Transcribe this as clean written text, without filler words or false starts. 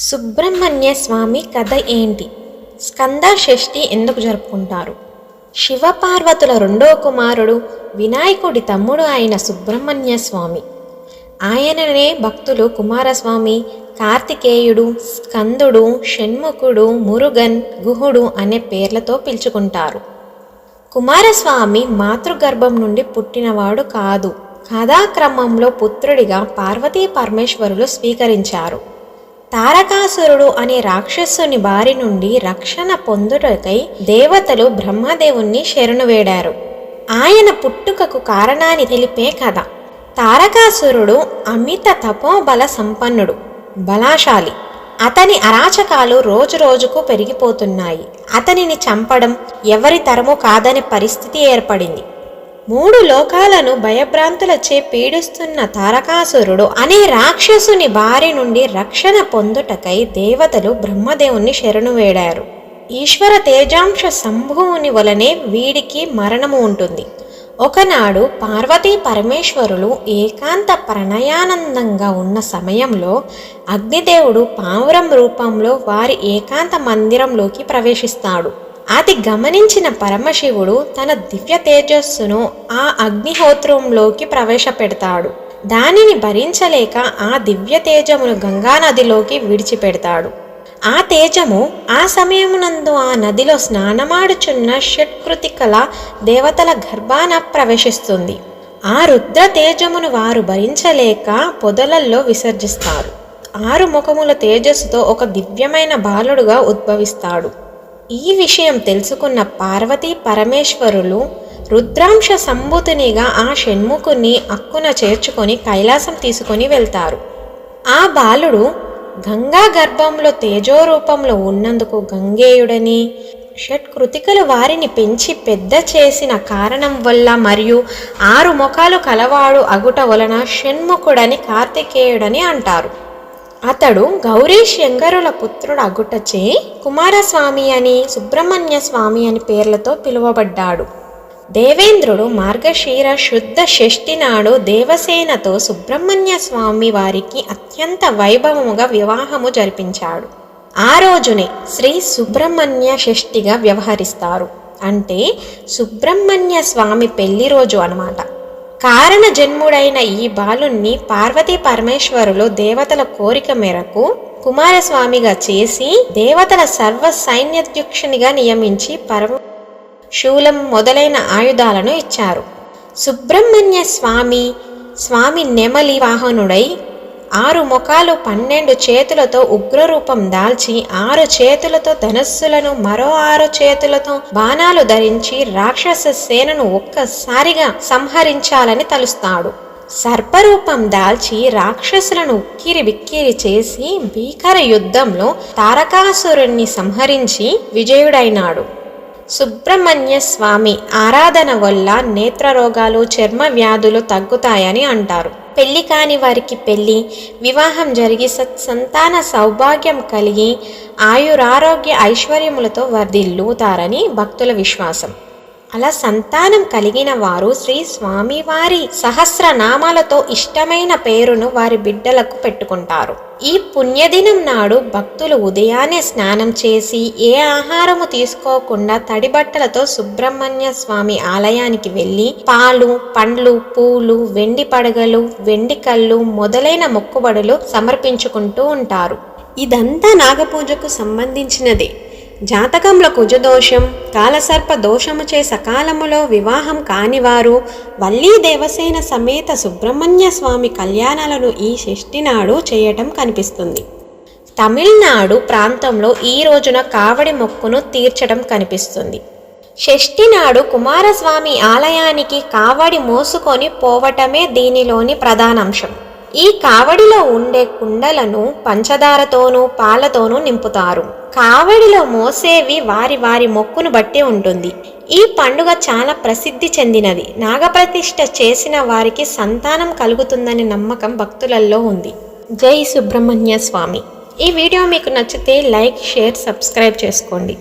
సుబ్రహ్మణ్య స్వామి కథ ఏంటి? స్కంద షష్ఠి ఎందుకు జరుపుకుంటారు? శివపార్వతుల రెండో కుమారుడు వినాయకుడి తమ్ముడు అయిన సుబ్రహ్మణ్య స్వామి. ఆయననే భక్తులు కుమారస్వామి, కార్తికేయుడు, స్కందుడు, షణ్ముఖుడు, మురుగన్, గుహుడు అనే పేర్లతో పిలుచుకుంటారు. కుమారస్వామి మాతృగర్భం నుండి పుట్టినవాడు కాదు. కథాక్రమంలో పుత్రుడిగా పార్వతీ పరమేశ్వరులు స్వీకరించారు. తారకాసురుడు అనే రాక్షసుని బారి నుండి రక్షణ పొందుటకై దేవతలు బ్రహ్మదేవుణ్ణి శరణు వేడారు. ఆయన పుట్టుకకు కారణాన్ని తెలిపే కథ. తారకాసురుడు అమిత తపోబల సంపన్నుడు, బలాశాలి. అతని అరాచకాలు రోజురోజుకు పెరిగిపోతున్నాయి. అతనిని చంపడం ఎవరి తరము కాదనే పరిస్థితి ఏర్పడింది. 3 లోకాలను భయభ్రాంతులచే పీడిస్తున్న తారకాసురుడు అనే రాక్షసుని బారి నుండి రక్షణ పొందుటకై దేవతలు బ్రహ్మదేవుని శరణు వేడారు. ఈశ్వర తేజాంశ సంభువుని వలనే వీడికి మరణము ఉంటుంది. ఒకనాడు పార్వతీ పరమేశ్వరులు ఏకాంత ప్రణయానందంగా ఉన్న సమయంలో అగ్నిదేవుడు పావురం రూపంలో వారి ఏకాంత మందిరంలోకి ప్రవేశిస్తాడు. అది గమనించిన పరమశివుడు తన దివ్య తేజస్సును ఆ అగ్నిహోత్రంలోకి ప్రవేశపెడతాడు. దానిని భరించలేక ఆ దివ్య తేజమును గంగానదిలోకి విడిచిపెడతాడు. ఆ తేజము ఆ సమయమునందు ఆ నదిలో స్నానమాడుచున్న షట్కృతికల దేవతల గర్భాన ప్రవేశిస్తుంది. ఆ రుద్ర తేజమును వారు భరించలేక పొదలల్లో విసర్జిస్తారు. 6 ముఖముల తేజస్సుతో ఒక దివ్యమైన బాలుడుగా ఉద్భవిస్తాడు. ఈ విషయం తెలుసుకున్న పార్వతీ పరమేశ్వరులు రుద్రాంశ సంభూతునిగా ఆ షణ్ముఖుని అక్కున చేర్చుకొని కైలాసం తీసుకొని వెళ్తారు. ఆ బాలుడు గంగా గర్భంలో తేజోరూపంలో ఉన్నందుకు గంగేయుడని, షట్కృతికలు వారిని పెంచి పెద్ద చేసిన కారణం వల్ల మరియు 6 ముఖాలు కలవాడు అగుట వలన షణ్ముఖుడని కార్తికేయుడని అంటారు. అతడు గౌరీ శంకరుల పుత్రుడు అగుటచే కుమారస్వామి అని, సుబ్రహ్మణ్య స్వామి అని పేర్లతో పిలువబడ్డాడు. దేవేంద్రుడు మార్గశీర శుద్ధ షష్ఠి నాడు దేవసేనతో సుబ్రహ్మణ్య స్వామి వారికి అత్యంత వైభవముగా వివాహము జరిపించాడు. ఆ రోజునే శ్రీ సుబ్రహ్మణ్య షష్ఠిగా వ్యవహరిస్తారు. అంటే సుబ్రహ్మణ్య స్వామి పెళ్లి రోజు అన్నమాట. కారణ జన్ముడైన ఈ బాలుణ్ణి పార్వతీ పరమేశ్వరులు దేవతల కోరిక మేరకు కుమారస్వామిగా చేసి దేవతల సర్వ సైన్యాధ్యక్షునిగా నియమించి శూలం మొదలైన ఆయుధాలను ఇచ్చారు. సుబ్రహ్మణ్య స్వామి నెమలి వాహనుడై 6 ముఖాలు 12 చేతులతో ఉగ్రరూపం దాల్చి 6 చేతులతో ధనస్సులను, మరో 6 చేతులతో బాణాలు ధరించి రాక్షస సేనను ఒక్కసారిగా సంహరించాలని తలుస్తాడు. సర్పరూపం దాల్చి రాక్షసులను ఉక్కిరి బిక్కిరి చేసి భీకర యుద్ధంలో తారకాసురుణ్ణి సంహరించి విజయుడైనాడు. సుబ్రహ్మణ్య స్వామి ఆరాధన వల్ల నేత్రరోగాలు, చర్మ వ్యాధులు తగ్గుతాయని అంటారు. పెళ్లి కాని వారికి పెళ్లి, వివాహం జరిగి సత్సంతాన సౌభాగ్యం కలిగి ఆయురారోగ్య ఐశ్వర్యములతో వర్ధిల్లుతారని భక్తుల విశ్వాసం. అలా సంతానం కలిగిన వారు శ్రీ స్వామివారి సహస్రనామాలతో ఇష్టమైన పేరును వారి బిడ్డలకు పెట్టుకుంటారు. ఈ పుణ్యదినం నాడు భక్తులు ఉదయాన్నే స్నానం చేసి ఏ ఆహారము తీసుకోకుండా తడి బట్టలతో సుబ్రహ్మణ్య స్వామి ఆలయానికి వెళ్ళి పాలు, పండ్లు, పూలు, వెండి పడగలు, వెండి కళ్ళు మొదలైన మొక్కుబడులు సమర్పించుకుంటూ ఉంటారు. ఇదంతా నాగపూజకు సంబంధించినదే. జాతకంలో కుజదోషం, కాలసర్ప దోషముచే సకాలములో వివాహం కానివారు వల్లీ దేవసేన సమేత సుబ్రహ్మణ్య స్వామి కళ్యాణాలను ఈ షష్ఠి నాడు చేయటం కనిపిస్తుంది. తమిళనాడు ప్రాంతంలో ఈ రోజున కావడి మొక్కును తీర్చడం కనిపిస్తుంది. షష్ఠి నాడు కుమారస్వామి ఆలయానికి కావడి మోసుకొని పోవటమే దీనిలోని ప్రధానాంశం. ఈ కావడిలో ఉండే కుండలను పంచదారతోనూ పాలతోనూ నింపుతారు. కావడిలో మోసేవి వారి మొక్కును బట్టి ఉంటుంది. ఈ పండుగ చాలా ప్రసిద్ధి చెందినది. నాగప్రతిష్ఠ చేసిన వారికి సంతానం కలుగుతుందనే నమ్మకం భక్తులలో ఉంది. జై సుబ్రహ్మణ్య స్వామి. ఈ వీడియో మీకు నచ్చితే లైక్, షేర్, సబ్స్క్రైబ్ చేసుకోండి.